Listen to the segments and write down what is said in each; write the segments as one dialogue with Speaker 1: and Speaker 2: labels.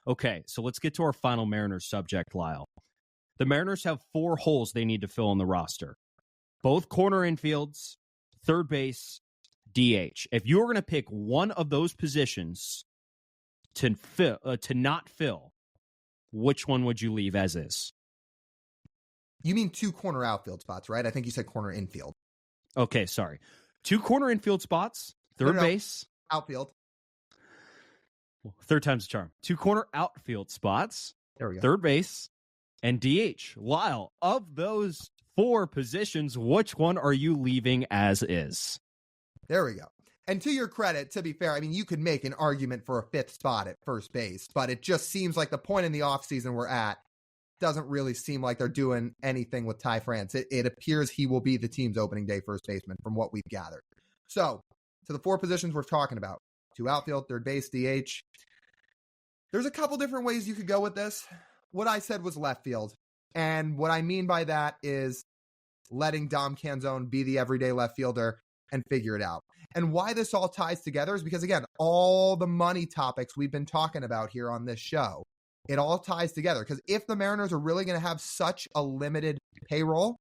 Speaker 1: Okay, so let's get to our final Mariners subject, Lyle. The Mariners have 4 holes they need to fill in the roster. Both corner infields, third base, DH. If you were going to pick one of those positions to not fill, which one would you leave as is?
Speaker 2: You mean 2 corner outfield spots, right? I think you said corner infield.
Speaker 1: Okay, sorry. 2 corner infield spots, third base.
Speaker 2: Outfield.
Speaker 1: Well, third time's the charm. 2 corner outfield spots,
Speaker 2: there we go.
Speaker 1: Third base, and DH. Lyle, of those 4 positions, which one are you leaving as is?
Speaker 2: There we go. And to your credit, to be fair, I mean, you could make an argument for a 5th spot at first base, but it just seems like the point in the offseason we're at doesn't really seem like they're doing anything with Ty France. It appears he will be the team's opening day first baseman from what we've gathered. So, to the 4 positions we're talking about, 2 outfield, third base, DH. There's a couple different ways you could go with this. What I said was left field. And what I mean by that is letting Dom Canzone be the everyday left fielder and figure it out. And why this all ties together is because, again, all the money topics we've been talking about here on this show, it all ties together. Because if the Mariners are really going to have such a limited payroll,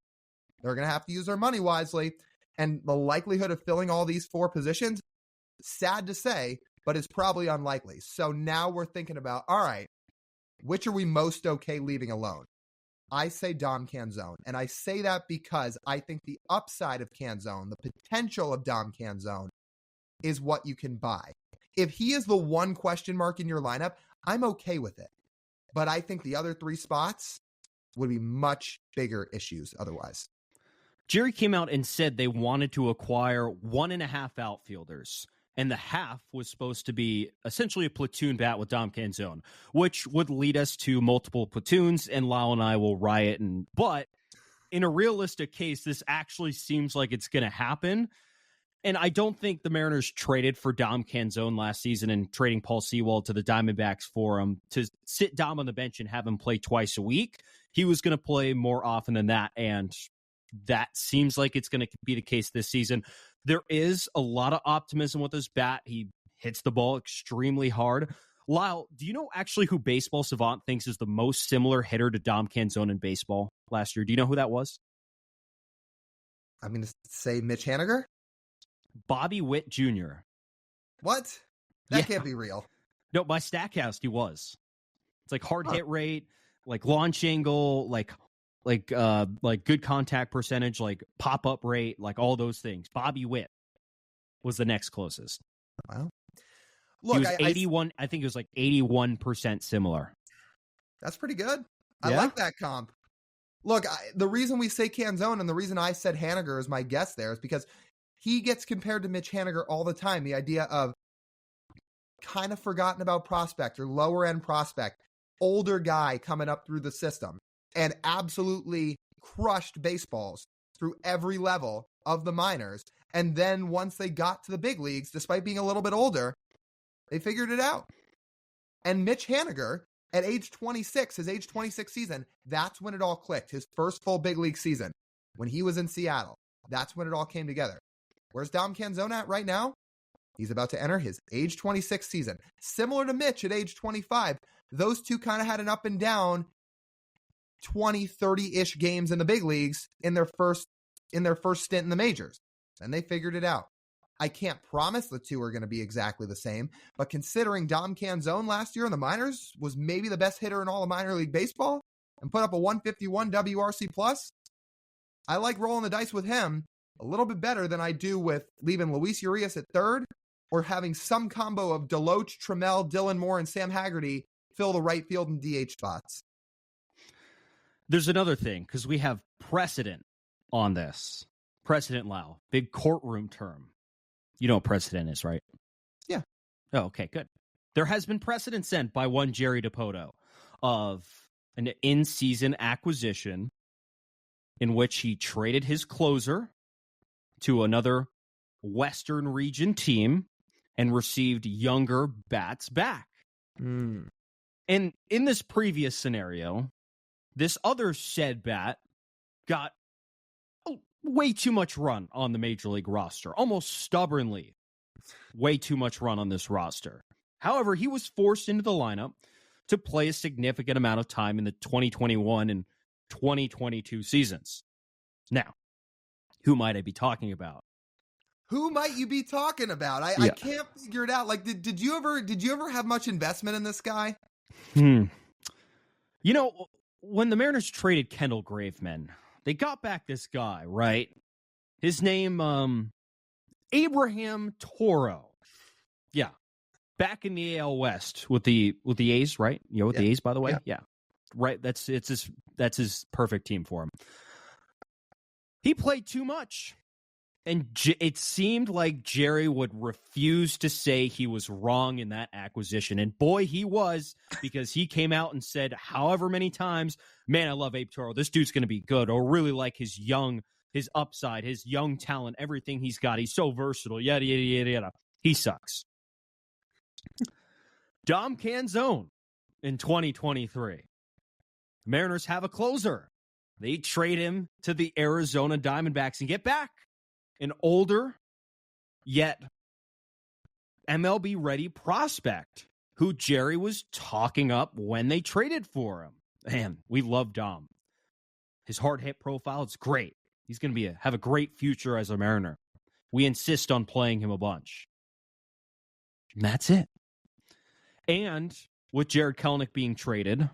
Speaker 2: they're going to have to use their money wisely. And the likelihood of filling all these 4 positions, sad to say, but it's probably unlikely. So now we're thinking about, all right, which are we most okay leaving alone? I say Dom Canzone. And I say that because I think the upside of Canzone, the potential of Dom Canzone, is what you can buy. If he is the one question mark in your lineup, I'm okay with it. But I think the other 3 spots would be much bigger issues otherwise.
Speaker 1: Jerry came out and said they wanted to acquire 1.5 outfielders. And the half was supposed to be essentially a platoon bat with Dom Canzone, which would lead us to multiple platoons, and Lyle and I will riot. But in a realistic case, this actually seems like it's going to happen. And I don't think the Mariners traded for Dom Canzone last season and trading Paul Sewald to the Diamondbacks for him to sit Dom on the bench and have him play twice a week. He was going to play more often than that, and that seems like it's going to be the case this season. There is a lot of optimism with his bat. He hits the ball extremely hard. Lyle, do you know actually who Baseball Savant thinks is the most similar hitter to Dom Canzone in baseball last year? Do you know who that was?
Speaker 2: I'm going to say Mitch Haniger.
Speaker 1: Bobby Witt Jr.
Speaker 2: What? That can't be real.
Speaker 1: No, by Statcast, he was. It's like hard hit rate, like launch angle, like good contact percentage, like pop-up rate, like all those things. Bobby Witt was the next closest.
Speaker 2: Wow.
Speaker 1: Look, he was 81. I think it was like 81% similar.
Speaker 2: That's pretty good. I like that comp. Look, the reason we say Canzone and the reason I said Haniger is my guess there is because he gets compared to Mitch Haniger all the time. The idea of kind of forgotten about prospect or lower end prospect, older guy coming up through the system and absolutely crushed baseballs through every level of the minors. And then once they got to the big leagues, despite being a little bit older, they figured it out. And Mitch Haniger, at age 26, his age 26 season, that's when it all clicked. His first full big league season, when he was in Seattle, that's when it all came together. Where's Dom Canzone at right now? He's about to enter his age 26 season. Similar to Mitch at age 25, those two kind of had an up and down 20, 30-ish games in the big leagues in their first stint in the majors. And they figured it out. I can't promise the two are going to be exactly the same, but considering Dom Canzone last year in the minors was maybe the best hitter in all of minor league baseball and put up a 151 WRC plus, I like rolling the dice with him a little bit better than I do with leaving Luis Urias at third or having some combo of Deloach, Trammell, Dylan Moore, and Sam Haggerty fill the right field and DH spots.
Speaker 1: There's another thing, because we have precedent on this. Precedent, Lyle. Big courtroom term. You know what precedent is, right?
Speaker 2: Yeah.
Speaker 1: Oh, okay, good. There has been precedent sent by one Jerry DiPoto of an in-season acquisition in which he traded his closer to another Western region team and received younger bats back. And in this previous scenario, this other said bat got way too much run on the major league roster, almost stubbornly way too much run on this roster. However, he was forced into the lineup to play a significant amount of time in the 2021 and 2022 seasons. Now, who might I be talking about?
Speaker 2: Who might you be talking about? I can't figure it out. Like, did you ever have much investment in this guy?
Speaker 1: You know, when the Mariners traded Kendall Graveman, they got back this guy, right? His name, Abraham Toro. Yeah. Back in the AL West with the A's, right? You know, with the A's, by the way? Yeah. Right. That's his perfect team for him. He played too much. And it seemed like Jerry would refuse to say he was wrong in that acquisition. And boy, he was, because he came out and said however many times, man, I love Abe Toro. This dude's going to be good. Or really like his upside, his young talent, everything he's got. He's so versatile. Yada, yada, yada, yada. He sucks. Dom Canzone in 2023. Mariners have a closer. They trade him to the Arizona Diamondbacks and get back an older, yet MLB-ready prospect who Jerry was talking up when they traded for him. Man, we love Dom. His hard hit profile, it's great. He's going to have a great future as a Mariner. We insist on playing him a bunch. And that's it. And with Jared Kelenic being traded,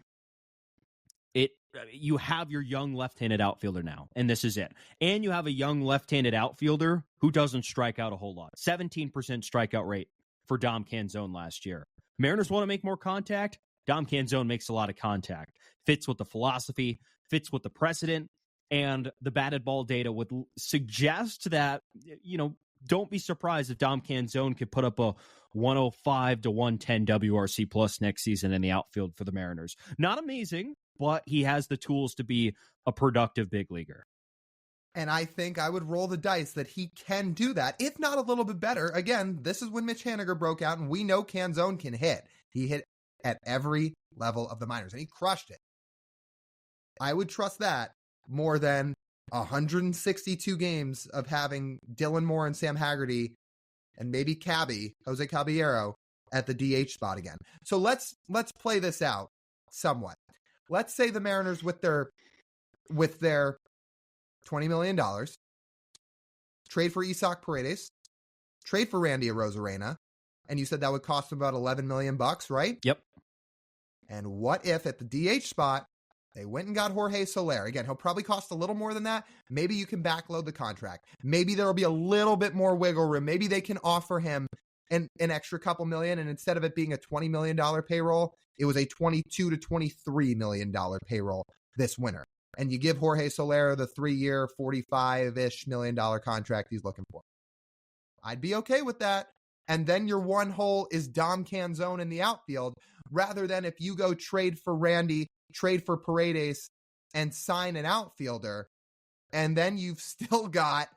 Speaker 1: you have your young left-handed outfielder now, and this is it. And you have a young left-handed outfielder who doesn't strike out a whole lot. 17% strikeout rate for Dom Canzone last year. Mariners want to make more contact. Dom Canzone makes a lot of contact. Fits with the philosophy, fits with the precedent, and the batted ball data would suggest that, you know, don't be surprised if Dom Canzone could put up a 105 to 110 WRC plus next season in the outfield for the Mariners. Not amazing, but he has the tools to be a productive big leaguer.
Speaker 2: And I think I would roll the dice that he can do that, if not a little bit better. Again, this is when Mitch Haniger broke out, and we know Canzone can hit. He hit at every level of the minors, and he crushed it. I would trust that more than 162 games of having Dylan Moore and Sam Haggerty and maybe Jose Caballero at the DH spot again. So let's play this out somewhat. Let's say the Mariners with their $20 million trade for Isaac Paredes, trade for Randy Arozarena, and you said that would cost them about $11 million, right?
Speaker 1: Yep.
Speaker 2: And what if at the DH spot they went and got Jorge Soler? Again, he'll probably cost a little more than that. Maybe you can backload the contract. Maybe there will be a little bit more wiggle room. Maybe they can offer him an extra couple million, and instead of it being a $20 million payroll, it was a $22 to $23 million payroll this winter. And you give Jorge Soler the 3-year, $45-ish million contract he's looking for. I'd be okay with that. And then your one hole is Dom Canzone in the outfield, rather than if you go trade for Randy, trade for Paredes, and sign an outfielder, and then you've still got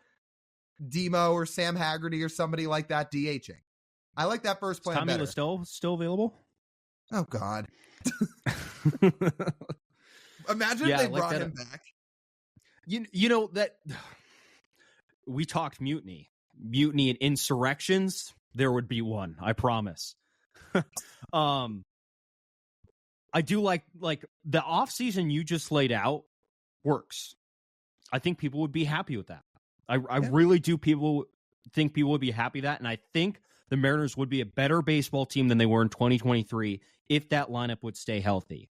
Speaker 2: Demo or Sam Haggerty or somebody like that DHing. I like that first plan better.
Speaker 1: Tommy Littell still available?
Speaker 2: Oh, God. Imagine if they brought him back.
Speaker 1: You know, that we talked mutiny and insurrections. There would be one, I promise. I do like the offseason you just laid out works. I think people would be happy with that. I really do. People would be happy with that. And I think the Mariners would be a better baseball team than they were in 2023 if that lineup would stay healthy.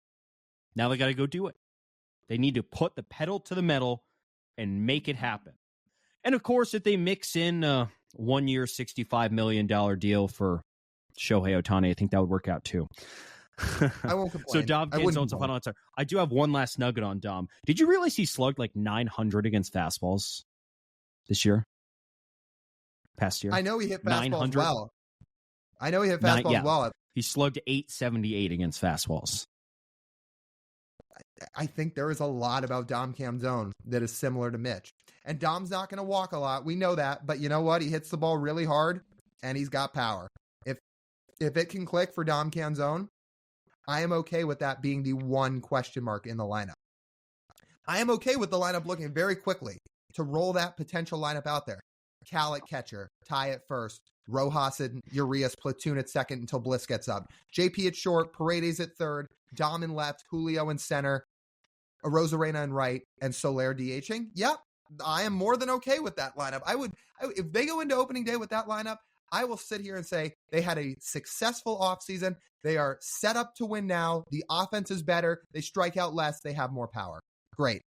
Speaker 1: Now they got to go do it. They need to put the pedal to the metal and make it happen. And of course, if they mix in a 1-year, $65 million deal for Shohei Ohtani, I think that would work out too.
Speaker 2: I won't complain.
Speaker 1: So Dom Canzone's a final answer. I do have one last nugget on Dom. Did you realize he slugged like 900 against fastballs this year? Past year?
Speaker 2: I know he hit fastballs well. Well.
Speaker 1: He slugged 878 against fastballs.
Speaker 2: I think there is a lot about Dom Canzone that is similar to Mitch. And Dom's not going to walk a lot. We know that. But you know what? He hits the ball really hard, and he's got power. If it can click for Dom Canzone, I am okay with that being the one question mark in the lineup. I am okay with the lineup looking very quickly to roll that potential lineup out there. Cal at catcher, Ty at first, Rojas and Urias platoon at second until Bliss gets up. JP at short, Paredes at third, Dom in left, Julio in center, Arozarena in right, and Soler DHing. Yep, I am more than okay with that lineup. If they go into opening day with that lineup, I will sit here and say they had a successful offseason. They are set up to win now. The offense is better. They strike out less. They have more power. Great.